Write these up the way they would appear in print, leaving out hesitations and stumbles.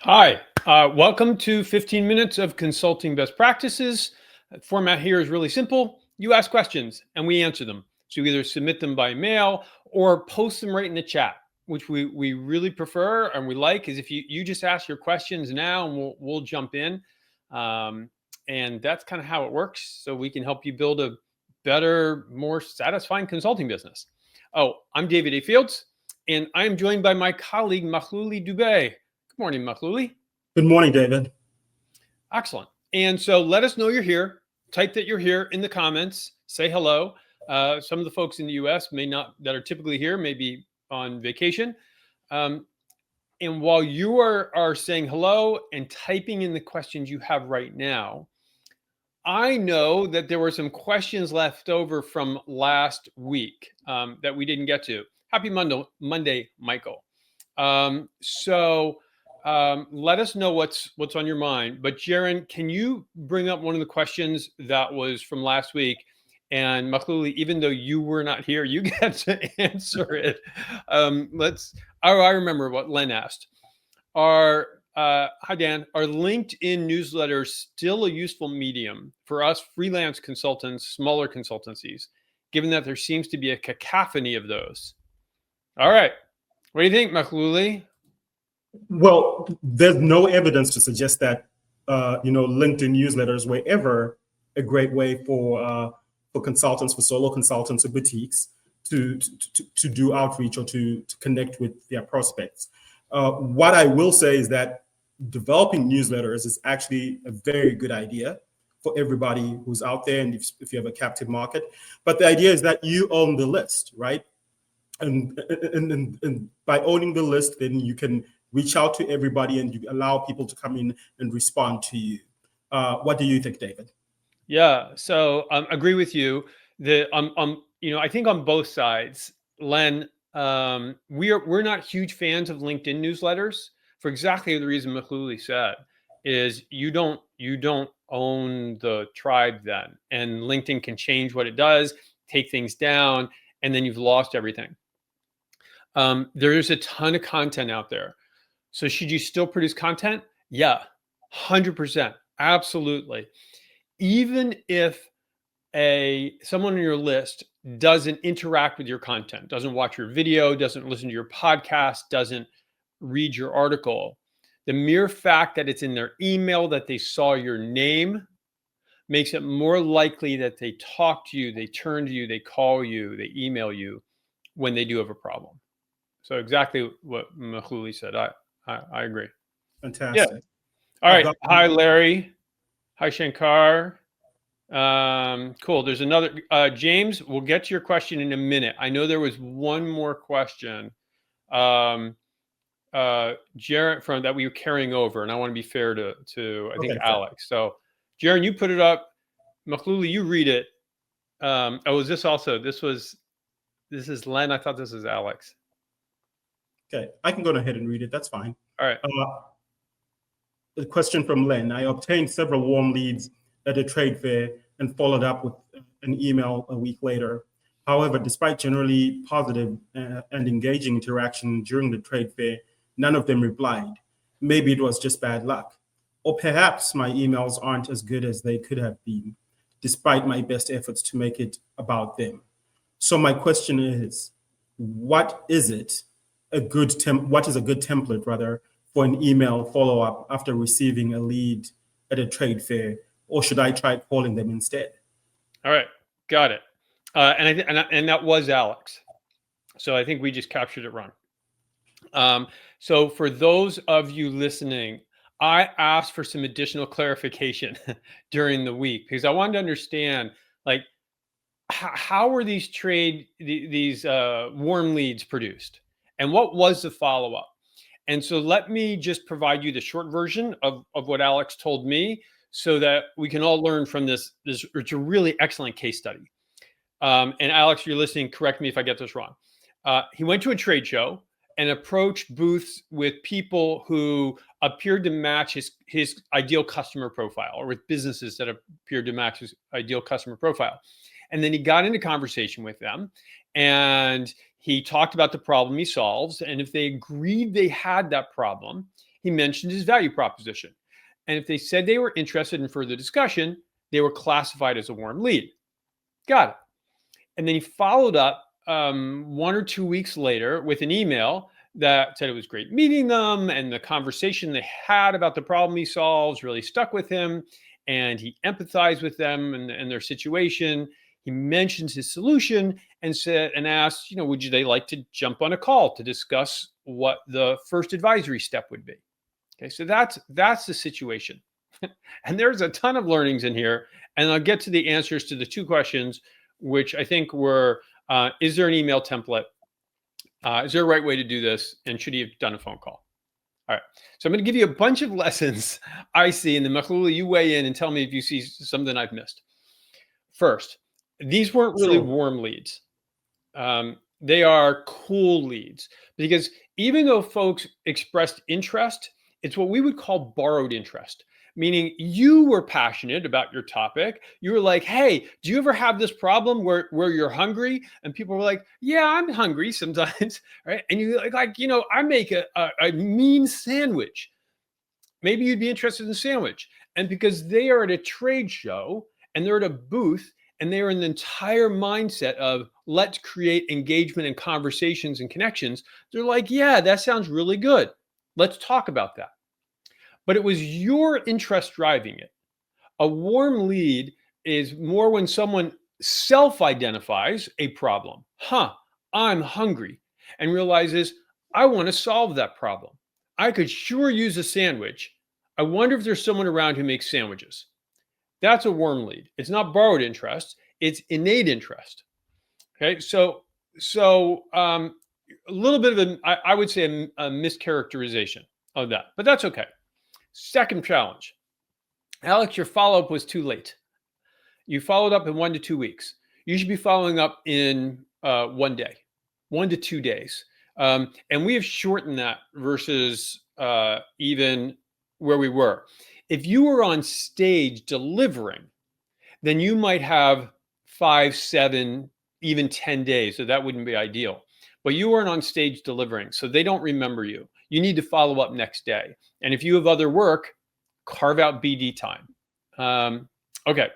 Hi, welcome to 15 minutes of consulting best practices. The format here is really simple. You ask questions and we answer them. So you either submit them by mail or post them right in the chat, which we really prefer and we like is if you just ask your questions now and we'll jump in. Um, and that's kind of how it works. So we can help you build a better, more satisfying consulting business. Oh, I'm David A. Fields, and I am joined by my colleague, Mahluli Dubey. Good morning, Mahluli. Good morning, David. Excellent. And so let us know you're here. Type that you're here in the comments. Say hello. Some of the folks in the US may not, that are typically here, may be on vacation. And while you are saying hello and typing in the questions you have right now, I know that there were some questions left over from last week that we didn't get to. Happy Monday, Michael. Let us know what's on your mind. But Jaron, can you bring up one of the questions that was from last week? And Mahluli, even though you were not here, you get to answer it. I remember what Len asked. Hi Dan, are LinkedIn newsletters still a useful medium for us freelance consultants, smaller consultancies, given that there seems to be a cacophony of those? All right. What do you think, Mahluli? Well, there's no evidence to suggest that LinkedIn newsletters were ever a great way for consultants, for solo consultants or boutiques to do outreach or to connect with their prospects. What I will say is that developing newsletters is actually a very good idea for everybody who's out there, and if you have a captive market. But the idea is that you own the list, right? And by owning the list, then you can reach out to everybody and you allow people to come in and respond to you. What do you think, David? Yeah, so agree with you. I think on both sides, Len, we're not huge fans of LinkedIn newsletters for exactly the reason Mahluli said, is you don't own the tribe then, and LinkedIn can change what it does, take things down, and then you've lost everything. There's a ton of content out there. So should you still produce content? Yeah, 100%, absolutely. Even if someone on your list doesn't interact with your content, doesn't watch your video, doesn't listen to your podcast, doesn't read your article, the mere fact that it's in their email that they saw your name makes it more likely that they talk to you, they turn to you, they call you, they email you when they do have a problem. So exactly what Mahluli said. I agree. Fantastic. Yeah. All right. Hi, Larry. Hi, Shankar. Cool. There's another. James, we'll get to your question in a minute. I know there was one more question, Jared, from that we were carrying over, and I want to be fair to I think Alex. So, Jared, you put it up. Mahluli, you read it. Is this also? This is Len. I thought this was Alex. Okay, I can go ahead and read it. That's fine. All right. A question from Len. I obtained several warm leads at a trade fair and followed up with an email a week later. However, despite generally positive and engaging interaction during the trade fair, none of them replied. Maybe it was just bad luck. Or perhaps my emails aren't as good as they could have been, despite my best efforts to make it about them. So my question is, what is a good template rather for an email follow-up after receiving a lead at a trade fair, or should I try calling them instead? All right, got it. And that was Alex. So I think we just captured it wrong. So for those of you listening, I asked for some additional clarification during the week because I wanted to understand, like, how were these warm leads produced, and what was the follow-up? And so let me just provide you the short version of what Alex told me so that we can all learn from this. It's a really excellent case study. And Alex, you're listening, correct me if I get this wrong. He went to a trade show and approached booths with people who appeared to match his ideal customer profile, or with businesses that appeared to match his ideal customer profile. And then he got into conversation with them, and He talked about the problem he solves. And if they agreed they had that problem, he mentioned his value proposition. And if they said they were interested in further discussion, they were classified as a warm lead. Got it. And then he followed up 1 or 2 weeks later with an email that said it was great meeting them, and the conversation they had about the problem he solves really stuck with him, and he empathized with them and their situation. He mentions his solution and said and asked, would they like to jump on a call to discuss what the first advisory step would be? Okay, so that's the situation. And there's a ton of learnings in here, and I'll get to the answers to the 2 questions, which I think were, is there an email template? Is there a right way to do this? And should he have done a phone call? All right. So I'm going to give you a bunch of lessons I see, and then Makhlouli, you weigh in and tell me if you see something I've missed. First, these weren't really warm leads. They are cool leads, because even though folks expressed interest, it's what we would call borrowed interest, meaning you were passionate about your topic. You were like, hey, do you ever have this problem where you're hungry? And people were like, yeah, I'm hungry sometimes, right? And you like, I make a mean sandwich. Maybe you'd be interested in the sandwich. And because they are at a trade show and they're at a booth and they're in the entire mindset of let's create engagement and conversations and connections, they're like, yeah, that sounds really good. Let's talk about that. But it was your interest driving it. A warm lead is more when someone self-identifies a problem. I'm hungry, and realizes I want to solve that problem. I could sure use a sandwich. I wonder if there's someone around who makes sandwiches. That's a warm lead. It's not borrowed interest. It's innate interest. Okay, so a little bit of I would say a mischaracterization of that, but that's okay. Second challenge. Alex, your follow-up was too late. You followed up in 1 to 2 weeks. You should be following up in 1 day, 1 to 2 days. And we have shortened that versus even where we were. If you were on stage delivering, then you might have 5, 7, even 10 days. So that wouldn't be ideal. But you weren't on stage delivering, so they don't remember you. You need to follow up next day. And if you have other work, carve out BD time. Okay.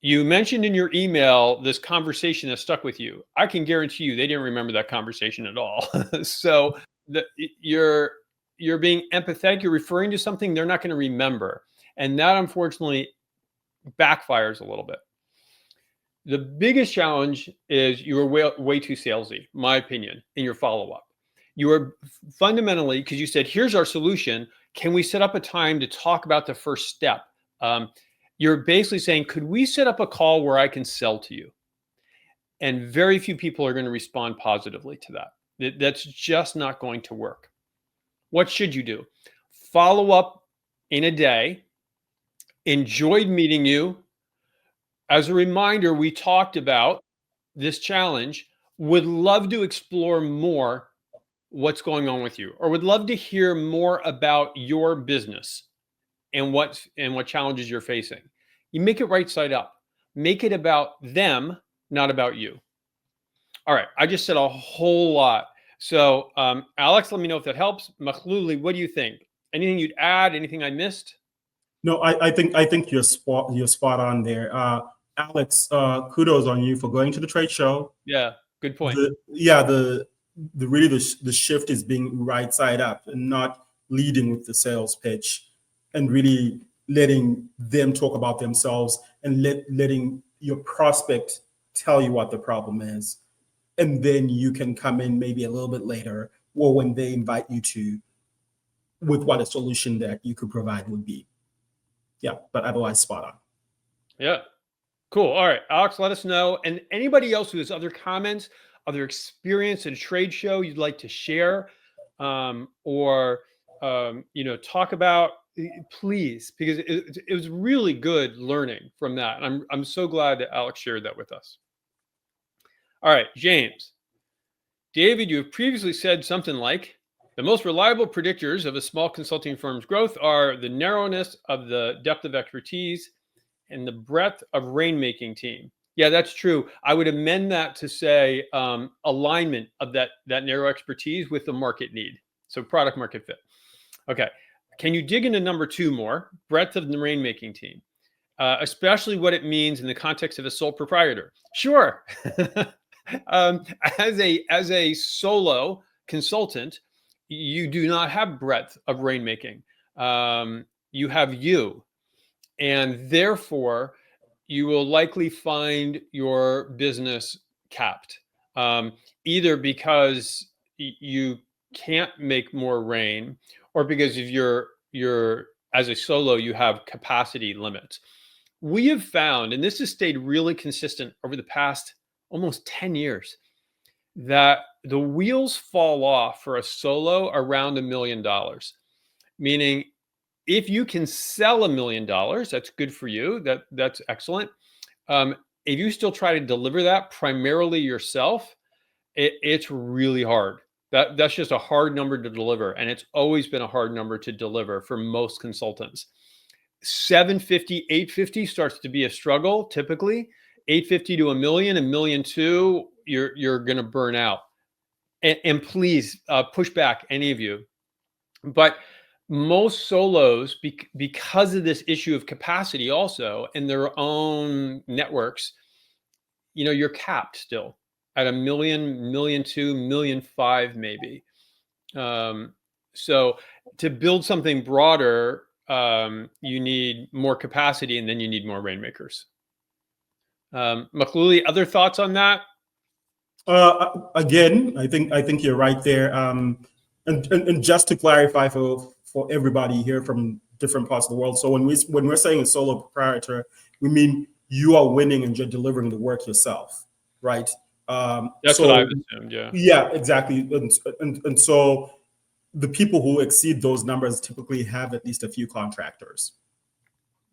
You mentioned in your email this conversation that stuck with you. I can guarantee you they didn't remember that conversation at all. So you're being empathetic. You're referring to something they're not going to remember. And that, unfortunately, backfires a little bit. The biggest challenge is you were way too salesy, my opinion, in your follow-up. You were fundamentally, because you said, here's our solution. Can we set up a time to talk about the first step? You're basically saying, could we set up a call where I can sell to you? And very few people are going to respond positively to that. That's just not going to work. What should you do? Follow up in a day. Enjoyed meeting you. As a reminder, we talked about this challenge. Would love to explore more what's going on with you, or would love to hear more about your business and what challenges you're facing. You make it right side up. Make it about them, not about you. All right, I just said a whole lot. So Alex, let me know if that helps. Makhlouli, what do you think? Anything you'd add? Anything I missed? No, I think you're spot on there. Alex, kudos on you for going to the trade show. Yeah, good point. The shift is being right side up and not leading with the sales pitch, and really letting them talk about themselves and letting your prospect tell you what the problem is. And then you can come in maybe a little bit later, or when they invite you to, with what a solution that you could provide would be. Yeah, but otherwise spot on. Yeah, cool. All right, Alex, let us know. And anybody else who has other comments, other experience at a trade show you'd like to share, or talk about, please, because it was really good learning from that. And I'm so glad that Alex shared that with us. All right, James. David, you have previously said something like, the most reliable predictors of a small consulting firm's growth are the narrowness of the depth of expertise and the breadth of rainmaking team. Yeah, that's true. I would amend that to say alignment of that narrow expertise with the market need. So product market fit. Okay. Can you dig into number 2 more? Breadth of the rainmaking team, especially what it means in the context of a sole proprietor. Sure. um, as a solo consultant, you do not have breadth of rainmaking. You have you, and therefore you will likely find your business capped, either because you can't make more rain, or because if you're as a solo, you have capacity limits. We have found, and this has stayed really consistent over the past almost 10 years, that the wheels fall off for a solo around $1 million. Meaning, if you can sell $1 million, that's good for you. That's excellent. If you still try to deliver that primarily yourself, it's really hard. That's just a hard number to deliver, and it's always been a hard number to deliver for most consultants. 750, 850 starts to be a struggle. Typically, 850 to $1 million, $1.2 million, you're going to burn out. And please push back, any of you. But most solos, because of this issue of capacity, also in their own networks, you're capped still at $1 million, $1.2 million, $1.5 million, maybe. So to build something broader, you need more capacity, and then you need more rainmakers. Makhlouli, other thoughts on that? Again, I think you're right there. And just to clarify for everybody here from different parts of the world, so when we're saying a solo proprietor, we mean you are winning and you're delivering the work yourself, right? That's so what I've assumed. Yeah. Yeah, exactly. And so the people who exceed those numbers typically have at least a few contractors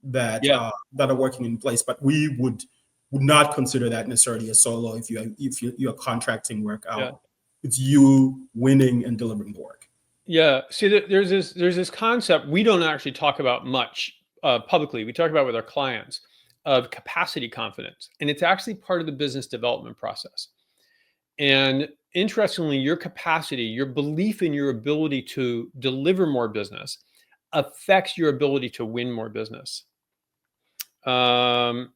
that Yeah. that are working in place. But we would not consider that necessarily a solo if you're contracting work out. Yeah. It's you winning and delivering the work. Yeah. See, there's this concept we don't actually talk about much publicly. We talk about with our clients of capacity confidence, and it's actually part of the business development process. And interestingly, your capacity, your belief in your ability to deliver more business affects your ability to win more business. Okay.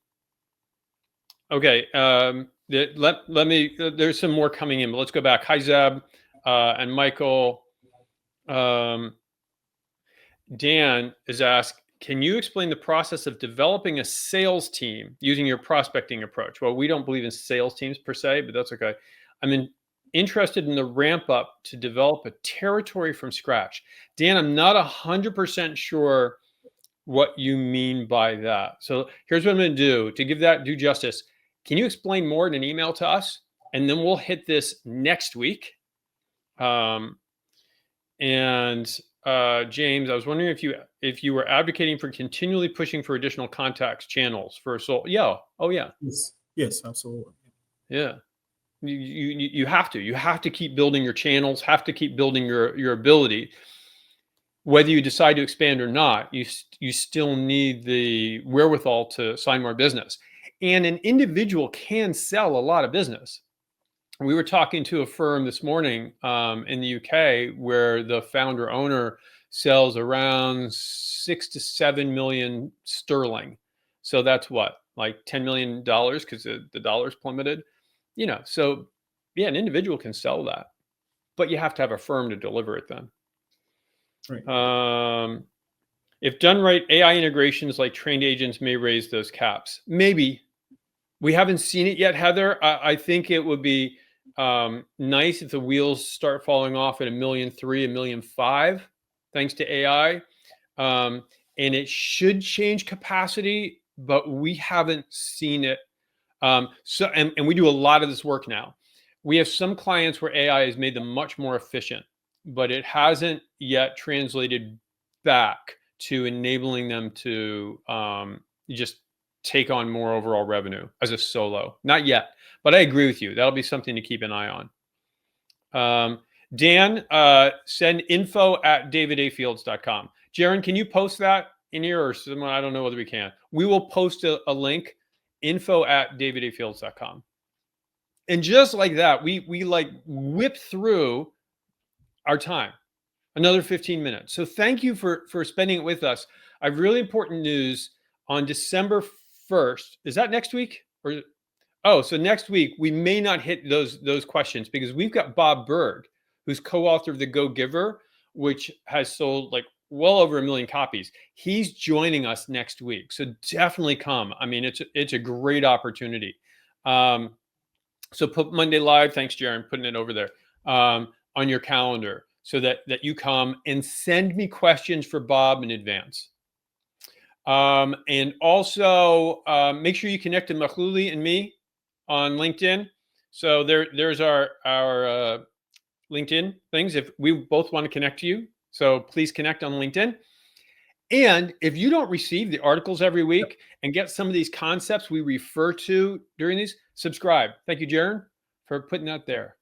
Let me, there's some more coming in, but let's go back. Hi, Zeb and Michael. Dan is asked, can you explain the process of developing a sales team using your prospecting approach? Well, we don't believe in sales teams per se, but that's okay. I'm interested in the ramp up to develop a territory from scratch. Dan, I'm not 100% sure what you mean by that. So here's what I'm going to do to give that due justice. Can you explain more in an email to us? And then we'll hit this next week. James, I was wondering if you were advocating for continually pushing for additional contacts channels for a soul. Yeah. Oh yeah. Yes, absolutely. Yeah. You have to keep building your channels, have to keep building your ability. Whether you decide to expand or not, you still need the wherewithal to sign more business. And an individual can sell a lot of business. We were talking to a firm this morning in the UK where the founder owner sells around 6 to 7 million sterling. So that's what, like $10 million, because the dollar's plummeted. So yeah, an individual can sell that, but you have to have a firm to deliver it then. Right. If done right, AI integrations like trained agents may raise those caps. Maybe. We haven't seen it yet, Heather. I think it would be nice if the wheels start falling off at $1.3 million, $1.5 million, thanks to AI. And it should change capacity, but we haven't seen it. And we do a lot of this work now. We have some clients where AI has made them much more efficient, but it hasn't yet translated back to enabling them to just take on more overall revenue as a solo. Not yet, but I agree with you. That'll be something to keep an eye on. Dan, send info@davidafields.com. Jaron, can you post that in here, or someone? I don't know whether we can. We will post a link info@davidafields.com. And just like that, we like whip through our time, another 15 minutes. So thank you for spending it with us. I have really important news on December 1st. Is that next week? Or oh, so next week we may not hit those questions because we've got Bob Berg, who's co-author of The Go Giver, which has sold like well over 1 million copies. He's joining us next week, so definitely come. I mean, it's a great opportunity. So put Monday Live. Thanks, Jaron, putting it over there on your calendar so that you come and send me questions for Bob in advance. And also make sure you connect to Makhlouli and me on LinkedIn. So there's our LinkedIn things if we both want to connect to you. So please connect on LinkedIn. And if you don't receive the articles every week and get some of these concepts we refer to during these, subscribe. Thank you, Jaron, for putting that there.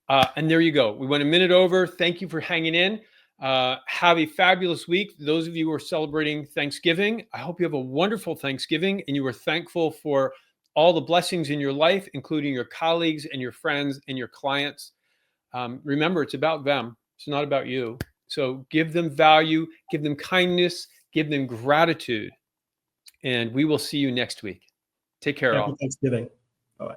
And there you go. We went a minute over. Thank you for hanging in. Have a fabulous week. Those of you who are celebrating Thanksgiving, I hope you have a wonderful Thanksgiving and you are thankful for all the blessings in your life, including your colleagues and your friends and your clients. Remember, it's about them. It's not about you. So give them value, give them kindness, give them gratitude. And we will see you next week. Take care, all. Happy Thanksgiving. Bye-bye.